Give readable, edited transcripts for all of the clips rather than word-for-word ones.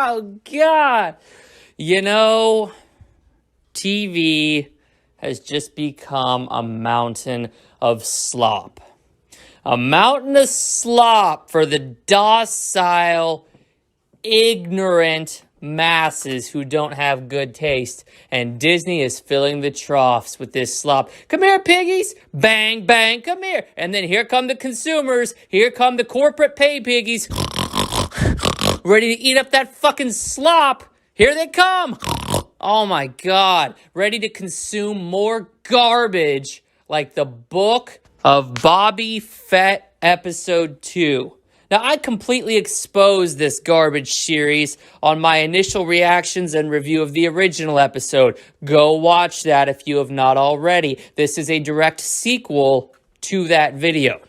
Oh, God. You know, TV has just become a mountain of slop. A mountain of slop for the docile, ignorant masses who don't have good taste. And Disney is filling the troughs with this slop. Come here, piggies. Bang, bang, come here. And then here come the consumers. Here come the corporate pay piggies. Ready to eat up that fucking slop. Here they come. Oh my God. Ready to consume more garbage like the book of Boba Fett episode 2. Now, I completely exposed this garbage series on my initial reactions and review of the original episode. Go watch that if you have not already. This is a direct sequel to that video.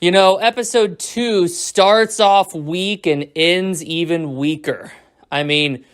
You know, episode 2 starts off weak and ends even weaker. I mean,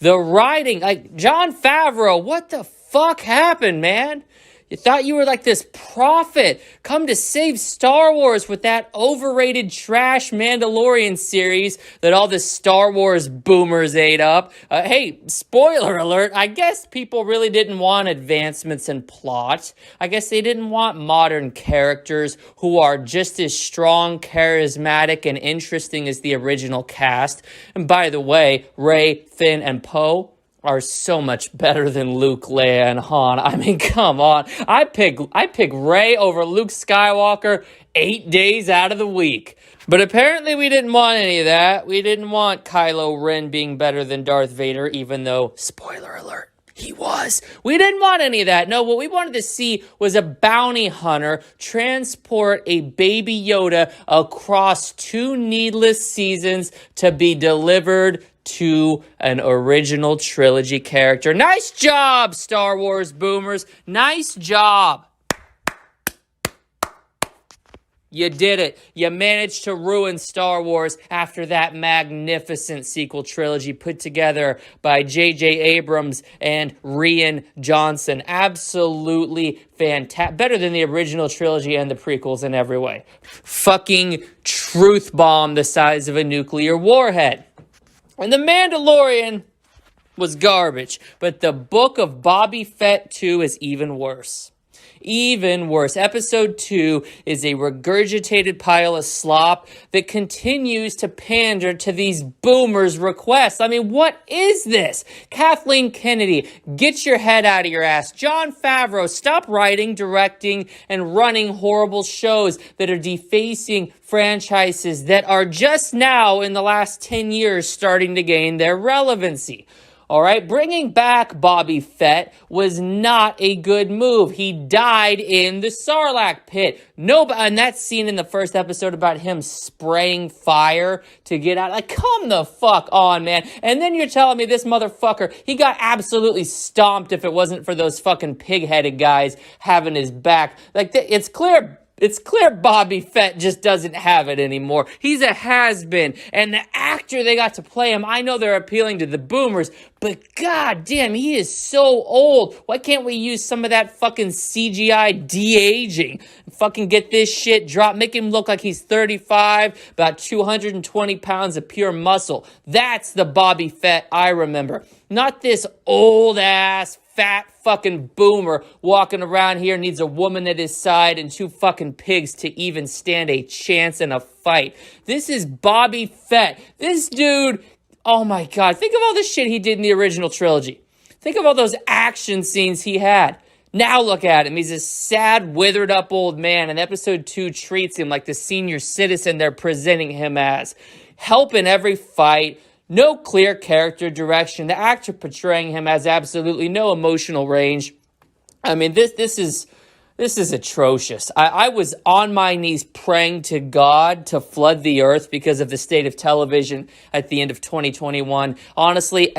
the writing, like Jon Favreau, what the fuck happened, man? You thought you were like this prophet, come to save Star Wars with that overrated trash Mandalorian series that all the Star Wars boomers ate up. Hey, spoiler alert, I guess people really didn't want advancements in plot. I guess they didn't want modern characters who are just as strong, charismatic, and interesting as the original cast. And by the way, Rey, Finn, and Poe are so much better than Luke, Leia, and Han. I mean, come on. I pick Rey over Luke Skywalker 8 days out of the week. But apparently we didn't want any of that. We didn't want Kylo Ren being better than Darth Vader, even though, spoiler alert, he was. We didn't want any of that. No, what we wanted to see was a bounty hunter transport a baby Yoda across 2 needless seasons to be delivered to an original trilogy character. Nice job, Star Wars boomers. Nice job. You did it. You managed to ruin Star Wars after that magnificent sequel trilogy put together by J.J. Abrams and Rian Johnson. Absolutely fantastic. Better than the original trilogy and the prequels in every way. Fucking truth bomb the size of a nuclear warhead. And The Mandalorian was garbage, but the book of Boba Fett 2 is even worse. Even worse. Episode 2 is a regurgitated pile of slop that continues to pander to these boomers' requests. I mean, what is this? Kathleen Kennedy, get your head out of your ass. Jon Favreau, stop writing, directing, and running horrible shows that are defacing franchises that are just now, in the last 10 years, starting to gain their relevancy. All right, bringing back Boba Fett was not a good move. He died in the Sarlacc pit. And that scene in the first episode about him spraying fire to get out. Like, come the fuck on, man. And then you're telling me this motherfucker, he got absolutely stomped if it wasn't for those fucking pig-headed guys having his back. Like, it's clear Boba Fett just doesn't have it anymore. He's a has-been. And the actor they got to play him, I know they're appealing to the boomers, but goddamn, he is so old. Why can't we use some of that fucking CGI de-aging? Fucking get this shit dropped. Make him look like he's 35, about 220 pounds of pure muscle. That's the Boba Fett I remember. Not this old-ass, fat fucking boomer walking around here needs a woman at his side and 2 fucking pigs to even stand a chance in a fight. This is Boba Fett. This dude, oh my God. Think of all the shit he did in the original trilogy. Think of all those action scenes he had. Now look at him. He's a sad, withered up old man, and episode 2 treats him like the senior citizen they're presenting him as. Help in every fight. No clear character direction. The actor portraying him has absolutely no emotional range. I mean, this is atrocious. I was on my knees praying to God to flood the earth because of the state of television at the end of 2021. Honestly,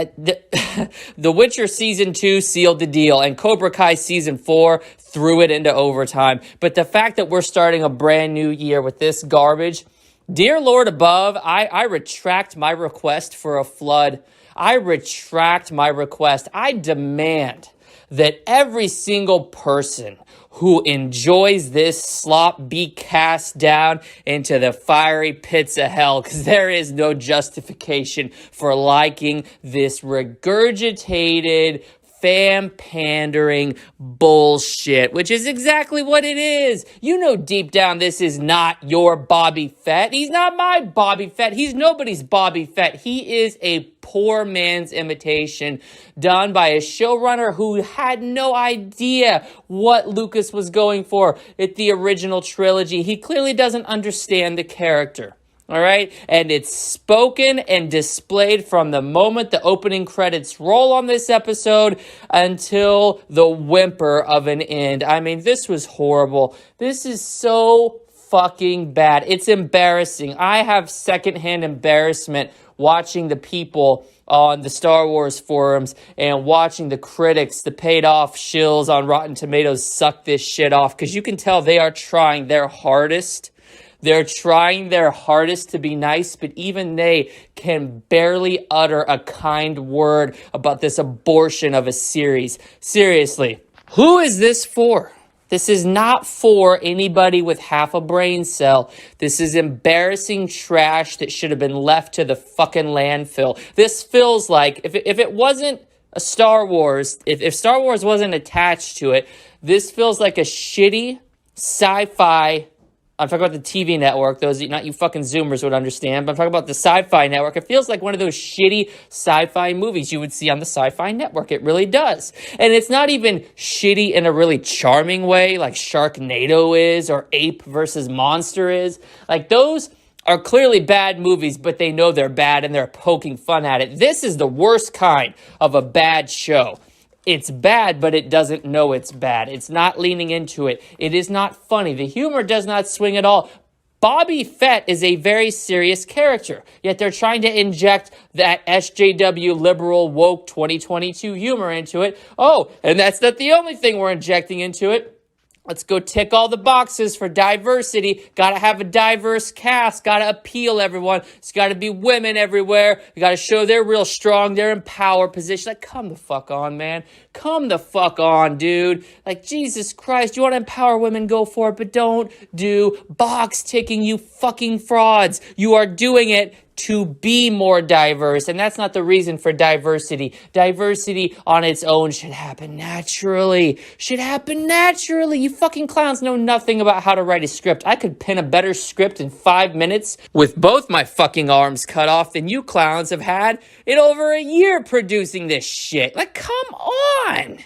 The Witcher Season 2 sealed the deal, and Cobra Kai Season 4 threw it into overtime. But the fact that we're starting a brand new year with this garbage, dear Lord above, I retract my request for a flood. I retract my request. I demand that every single person who enjoys this slop be cast down into the fiery pits of hell, because there is no justification for liking this regurgitated, fan-pandering bullshit, which is exactly what it is. You know deep down this is not your Bobby Fett. He's not my Bobby Fett. He's nobody's Bobby Fett. He is a poor man's imitation done by a showrunner who had no idea what Lucas was going for at the original trilogy. He clearly doesn't understand the character. All right, and it's spoken and displayed from the moment the opening credits roll on this episode until the whimper of an end. I mean, this was horrible. This is so fucking bad. It's embarrassing. I have secondhand embarrassment watching the people on the Star Wars forums and watching the critics, the paid off shills on Rotten Tomatoes suck this shit off, because you can tell they are trying their hardest. They're trying their hardest to be nice, but even they can barely utter a kind word about this abortion of a series. Seriously, who is this for? This is not for anybody with half a brain cell. This is embarrassing trash that should have been left to the fucking landfill. This feels like, if it wasn't a Star Wars, if Star Wars wasn't attached to it, this feels like a shitty sci-fi. I'm talking about the TV network. Those, not you fucking Zoomers would understand, but I'm talking about the Sci-Fi Network. It feels like one of those shitty sci-fi movies you would see on the Sci-Fi Network. It really does. And it's not even shitty in a really charming way like Sharknado is or Ape versus Monster is. Like, those are clearly bad movies, but they know they're bad and they're poking fun at it. This is the worst kind of a bad show. It's bad, but it doesn't know it's bad. It's not leaning into it. It is not funny. The humor does not swing at all. Bobby Fett is a very serious character, yet they're trying to inject that SJW liberal woke 2022 humor into it. Oh, and that's not the only thing we're injecting into it. Let's go tick all the boxes for diversity. Gotta have a diverse cast. Gotta appeal everyone. It's gotta be women everywhere. You gotta show they're real strong. They're in power position. Like, come the fuck on, man. Come the fuck on, dude. Like, Jesus Christ, you want to empower women, go for it, but don't do box ticking, you fucking frauds. You are doing it to be more diverse, and that's not the reason for diversity. Diversity on its own should happen naturally. Should happen naturally. You fucking clowns know nothing about how to write a script. I could pen a better script in 5 minutes with both my fucking arms cut off than you clowns have had in over a year producing this shit. Like, come on!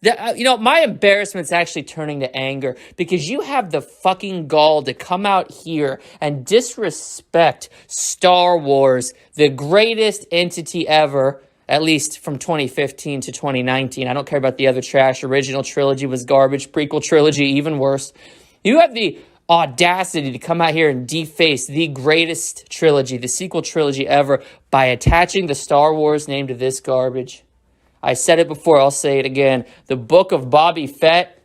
My embarrassment's actually turning to anger, because you have the fucking gall to come out here and disrespect Star Wars, the greatest entity ever, at least from 2015 to 2019. I don't care about the other trash. Original trilogy was garbage. Prequel trilogy, even worse. You have the audacity to come out here and deface the greatest trilogy, the sequel trilogy ever, by attaching the Star Wars name to this garbage. I said it before, I'll say it again. The book of Bobby Fett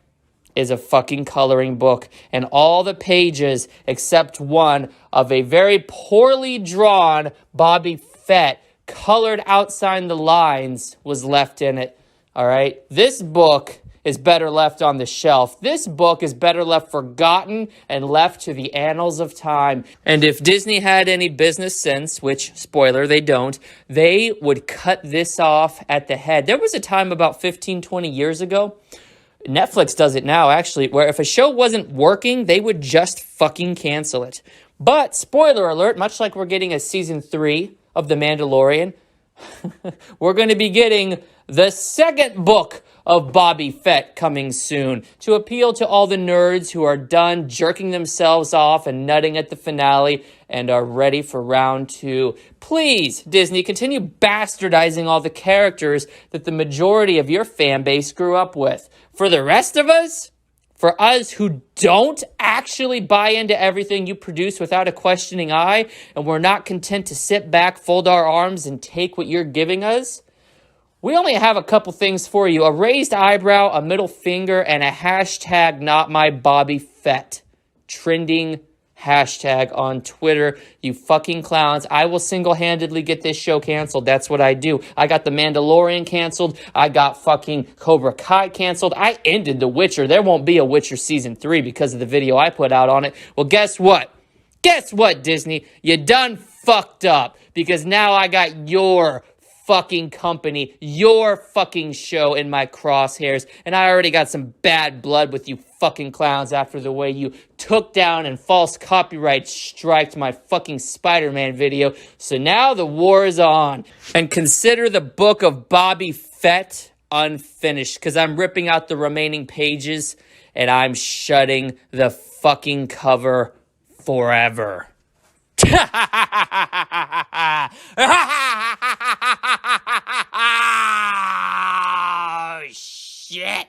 is a fucking coloring book. And all the pages, except one, of a very poorly drawn Bobby Fett, colored outside the lines, was left in it. All right? This book is better left on the shelf. This book is better left forgotten and left to the annals of time. And if Disney had any business sense, which, spoiler, they don't, they would cut this off at the head. There was a time about 15, 20 years ago, Netflix does it now, actually, where if a show wasn't working, they would just fucking cancel it. But, spoiler alert, much like we're getting a season 3 of The Mandalorian, we're going to be getting the second book of Bobby Fett coming soon, to appeal to all the nerds who are done jerking themselves off and nutting at the finale and are ready for round 2. Please, Disney, continue bastardizing all the characters that the majority of your fan base grew up with. For the rest of us, for us who don't actually buy into everything you produce without a questioning eye, and we're not content to sit back, fold our arms, and take what you're giving us, we only have a couple things for you. A raised eyebrow, a middle finger, and a hashtag not my Bobby Fett trending hashtag on Twitter. You fucking clowns. I will single-handedly get this show canceled. That's what I do. I got The Mandalorian canceled. I got fucking Cobra Kai canceled. I ended The Witcher. There won't be a Witcher season 3 because of the video I put out on it. Well, guess what? Guess what, Disney? You done fucked up because now I got your fucking company, your fucking show in my crosshairs, and I already got some bad blood with you fucking clowns after the way you took down and false copyright striked my fucking Spider-Man video. So now the war is on. And consider the book of Bobby Fett unfinished because I'm ripping out the remaining pages and I'm shutting the fucking cover forever. Oh, shit.